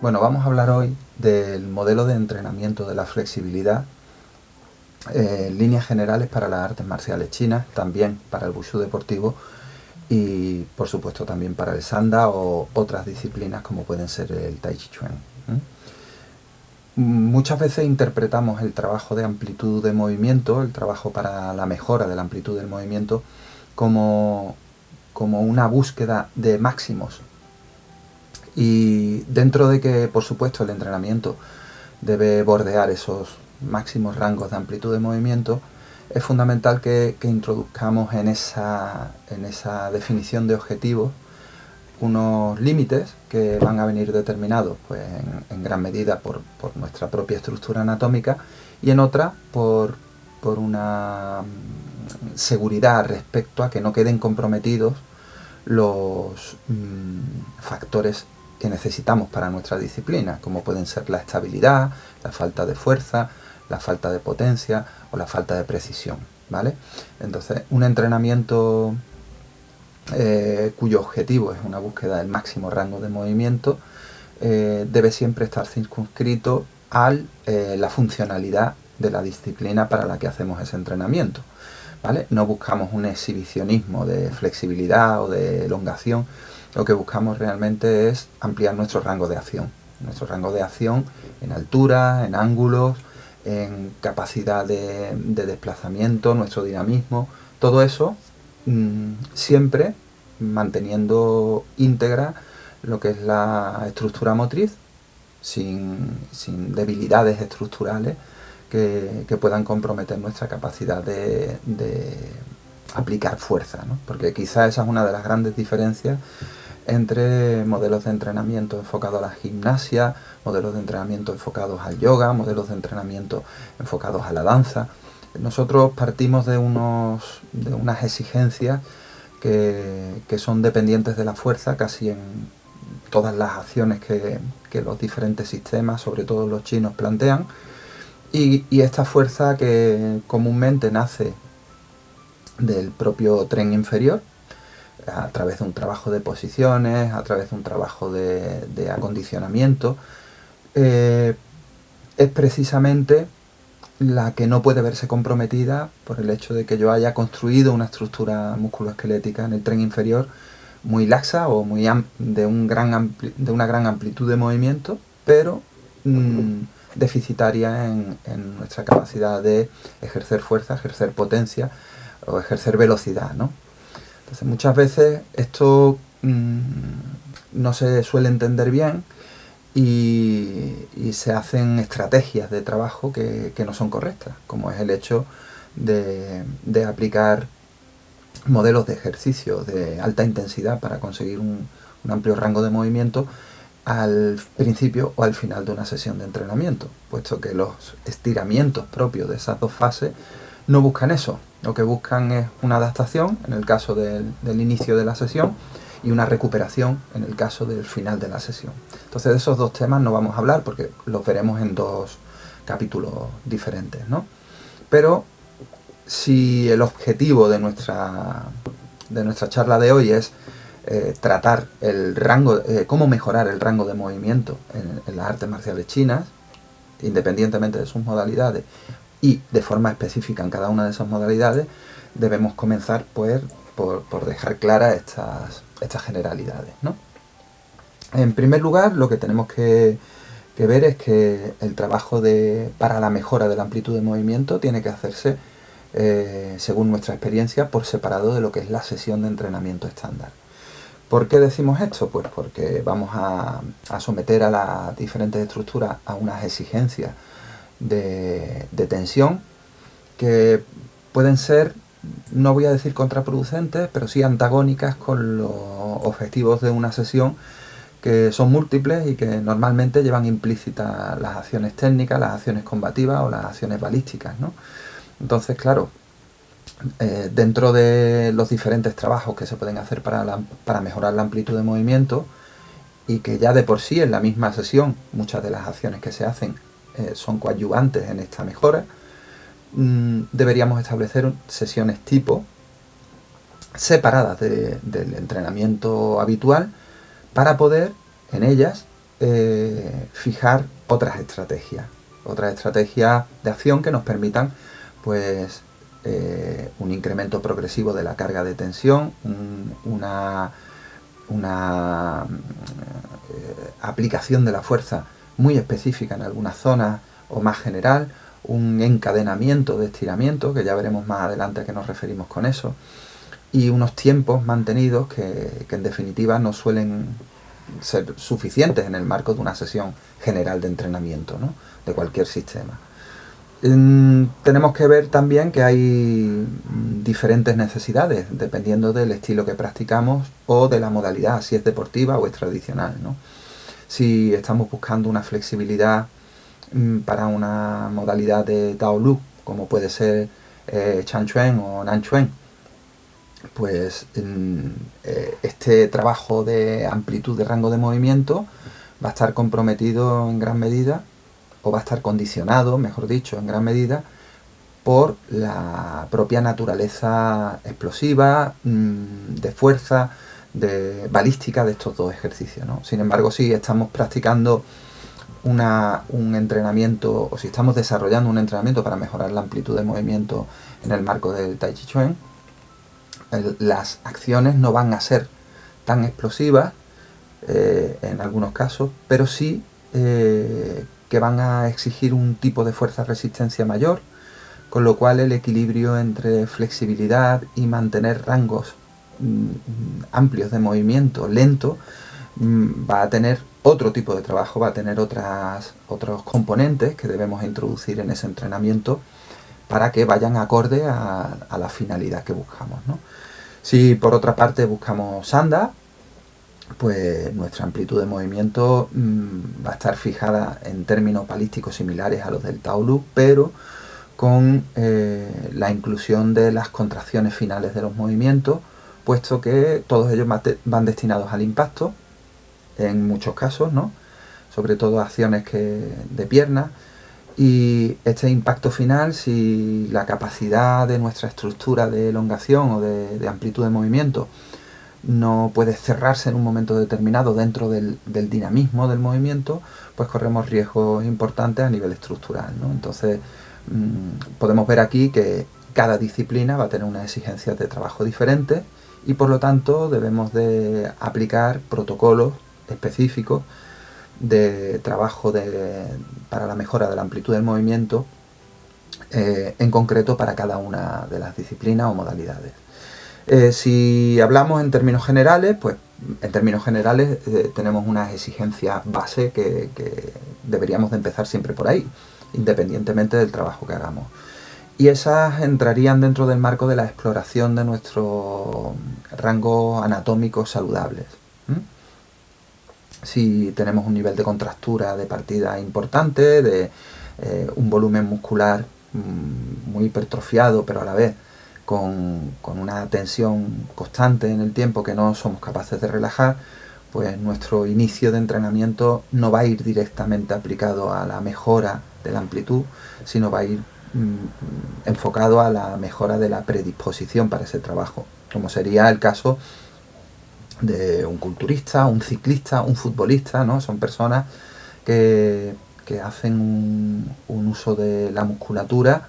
Bueno, vamos a hablar hoy del modelo de entrenamiento de la flexibilidad en líneas generales para las artes marciales chinas, también para el Wushu deportivo y por supuesto también para el Sanda o otras disciplinas como pueden ser el Tai Chi Chuan. Muchas veces interpretamos el trabajo de amplitud de movimiento, el trabajo para la mejora de la amplitud del movimiento, como una búsqueda de máximos. Y dentro de que, por supuesto, el entrenamiento debe bordear esos máximos rangos de amplitud de movimiento, es fundamental que introduzcamos en esa definición de objetivos unos límites que van a venir determinados pues, en gran medida por nuestra propia estructura anatómica y en otra por una seguridad respecto a que no queden comprometidos los factores que necesitamos para nuestra disciplina, como pueden ser la estabilidad, la falta de fuerza, la falta de potencia o la falta de precisión, ¿vale? Entonces, un entrenamiento cuyo objetivo es una búsqueda del máximo rango de movimiento debe siempre estar circunscrito a la funcionalidad de la disciplina para la que hacemos ese entrenamiento, ¿vale? No buscamos un exhibicionismo de flexibilidad o de elongación. Lo que buscamos realmente es ampliar nuestro rango de acción. Nuestro rango de acción en altura, en ángulos, en capacidad de desplazamiento, nuestro dinamismo, todo eso siempre manteniendo íntegra lo que es la estructura motriz, sin debilidades estructurales que puedan comprometer nuestra capacidad de aplicar fuerza, ¿no? Porque quizá esa es una de las grandes diferencias entre modelos de entrenamiento enfocados a la gimnasia, modelos de entrenamiento enfocados al yoga, modelos de entrenamiento enfocados a la danza. Nosotros partimos de unas exigencias que son dependientes de la fuerza casi en todas las acciones que los diferentes sistemas, sobre todo los chinos, plantean. Y esta fuerza que comúnmente nace del propio tren inferior, a través de un trabajo de posiciones, a través de un trabajo de acondicionamiento, es precisamente la que no puede verse comprometida por el hecho de que yo haya construido una estructura musculoesquelética en el tren inferior muy laxa o de una gran amplitud de movimiento, pero deficitaria en nuestra capacidad de ejercer fuerza, ejercer potencia o ejercer velocidad, ¿no? Entonces muchas veces esto no se suele entender bien y se hacen estrategias de trabajo que no son correctas, como es el hecho de aplicar modelos de ejercicio de alta intensidad para conseguir un amplio rango de movimiento al principio o al final de una sesión de entrenamiento, puesto que los estiramientos propios de esas dos fases no buscan eso. Lo que buscan es una adaptación en el caso del inicio de la sesión y una recuperación en el caso del final de la sesión. Entonces de esos dos temas no vamos a hablar porque los veremos en dos capítulos diferentes, ¿no? Pero si el objetivo de nuestra charla de hoy es tratar el rango, cómo mejorar el rango de movimiento en las artes marciales chinas, independientemente de sus modalidades y de forma específica en cada una de esas modalidades, debemos comenzar pues, por dejar claras estas generalidades, ¿no? En primer lugar, lo que tenemos que ver es que el trabajo para la mejora de la amplitud de movimiento tiene que hacerse, según nuestra experiencia, por separado de lo que es la sesión de entrenamiento estándar. ¿Por qué decimos esto? Pues porque vamos a someter a las diferentes estructuras a unas exigencias de tensión que pueden ser, no voy a decir contraproducentes, pero sí antagónicas con los objetivos de una sesión, que son múltiples y que normalmente llevan implícitas las acciones técnicas, las acciones combativas o las acciones balísticas, ¿no? Entonces, claro, dentro de los diferentes trabajos que se pueden hacer para mejorar la amplitud de movimiento, y que ya de por sí en la misma sesión muchas de las acciones que se hacen son coadyuvantes en esta mejora, deberíamos establecer sesiones tipo separadas del entrenamiento habitual para poder en ellas fijar otras estrategias de acción que nos permitan pues un incremento progresivo de la carga de tensión, una aplicación de la fuerza muy específica en algunas zonas o más general, un encadenamiento de estiramiento, que ya veremos más adelante a qué nos referimos con eso, y unos tiempos mantenidos que en definitiva no suelen ser suficientes en el marco de una sesión general de entrenamiento, ¿no?, de cualquier sistema. Tenemos que ver también que hay diferentes necesidades dependiendo del estilo que practicamos o de la modalidad, si es deportiva o es tradicional, ¿no? Si estamos buscando una flexibilidad para una modalidad de Taolu, como puede ser Chan Chuan o Nan Chuan, pues este trabajo de amplitud de rango de movimiento va a estar comprometido en gran medida, o va a estar condicionado, mejor dicho, en gran medida, por la propia naturaleza explosiva, de fuerza, de balística de estos dos ejercicios, ¿no? Sin embargo, si estamos practicando un entrenamiento, o si estamos desarrollando un entrenamiento para mejorar la amplitud de movimiento en el marco del Tai Chi Chuan, las acciones no van a ser tan explosivas en algunos casos, pero sí que van a exigir un tipo de fuerza-resistencia mayor, con lo cual el equilibrio entre flexibilidad y mantener rangos amplios de movimiento lento va a tener otro tipo de trabajo, va a tener otros componentes que debemos introducir en ese entrenamiento para que vayan acorde a la finalidad que buscamos, ¿no? Si por otra parte buscamos Sanda, pues nuestra amplitud de movimiento va a estar fijada en términos balísticos similares a los del Taolu, pero con la inclusión de las contracciones finales de los movimientos, puesto que todos ellos van destinados al impacto, en muchos casos, ¿no?, sobre todo acciones de piernas, y este impacto final, si la capacidad de nuestra estructura de elongación o de amplitud de movimiento no puede cerrarse en un momento determinado dentro del dinamismo del movimiento, pues corremos riesgos importantes a nivel estructural, ¿no? Entonces podemos ver aquí que cada disciplina va a tener unas exigencias de trabajo diferentes y por lo tanto debemos de aplicar protocolos específicos de trabajo para la mejora de la amplitud del movimiento en concreto para cada una de las disciplinas o modalidades. Si hablamos en términos generales, pues en términos generales tenemos unas exigencias base que deberíamos de empezar siempre por ahí, independientemente del trabajo que hagamos. Y esas entrarían dentro del marco de la exploración de nuestros rangos anatómicos saludables. Si tenemos un nivel de contractura de partida importante, de un volumen muscular muy hipertrofiado, pero a la vez con una tensión constante en el tiempo que no somos capaces de relajar, pues nuestro inicio de entrenamiento no va a ir directamente aplicado a la mejora de la amplitud, sino va a ir enfocado a la mejora de la predisposición para ese trabajo, como sería el caso de un culturista, un ciclista, un futbolista, ¿no? Son personas que hacen un uso de la musculatura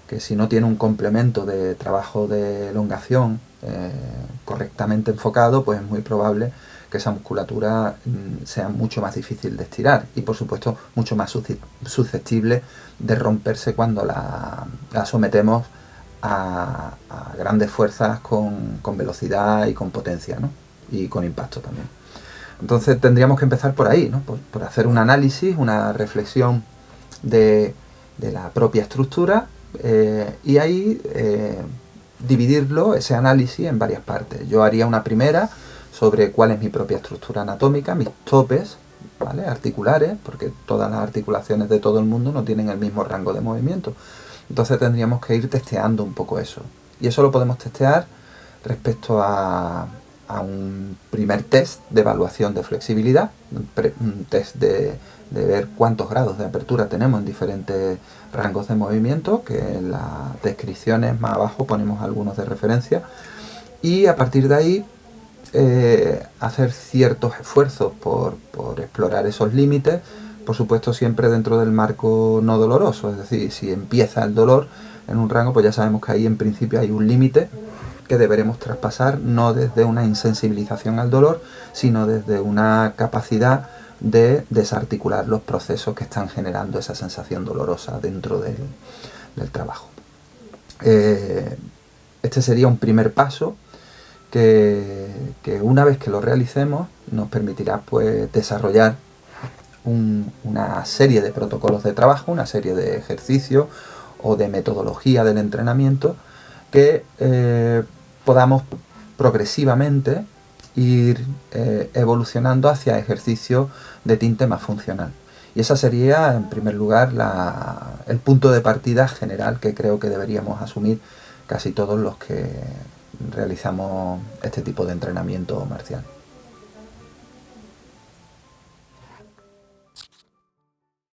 que si no tiene un complemento de trabajo de elongación correctamente enfocado, pues es muy probable que esa musculatura sea mucho más difícil de estirar y por supuesto mucho más susceptible de romperse cuando la sometemos a grandes fuerzas con velocidad y con potencia, ¿no?, y con impacto también. Entonces tendríamos que empezar por ahí, ¿no?, por hacer un análisis, una reflexión de la propia estructura y ahí dividirlo, ese análisis, en varias partes. Yo haría una primera sobre cuál es mi propia estructura anatómica, mis topes, ¿vale?, articulares, porque todas las articulaciones de todo el mundo no tienen el mismo rango de movimiento. Entonces tendríamos que ir testeando un poco eso. Y eso lo podemos testear respecto a un primer test de evaluación de flexibilidad, un test de ver cuántos grados de apertura tenemos en diferentes rangos de movimiento, que en las descripciones más abajo ponemos algunos de referencia, y a partir de ahí hacer ciertos esfuerzos por explorar esos límites, por supuesto siempre dentro del marco no doloroso, es decir, si empieza el dolor en un rango, pues ya sabemos que ahí en principio hay un límite que deberemos traspasar, no desde una insensibilización al dolor, sino desde una capacidad de desarticular los procesos que están generando esa sensación dolorosa dentro del trabajo. Este sería un primer paso que una vez que lo realicemos nos permitirá pues desarrollar una serie de protocolos de trabajo, una serie de ejercicios o de metodología del entrenamiento que podamos progresivamente ir evolucionando hacia ejercicios de tinte más funcional. Y esa sería, en primer lugar, el punto de partida general que creo que deberíamos asumir casi todos los que realizamos este tipo de entrenamiento marcial.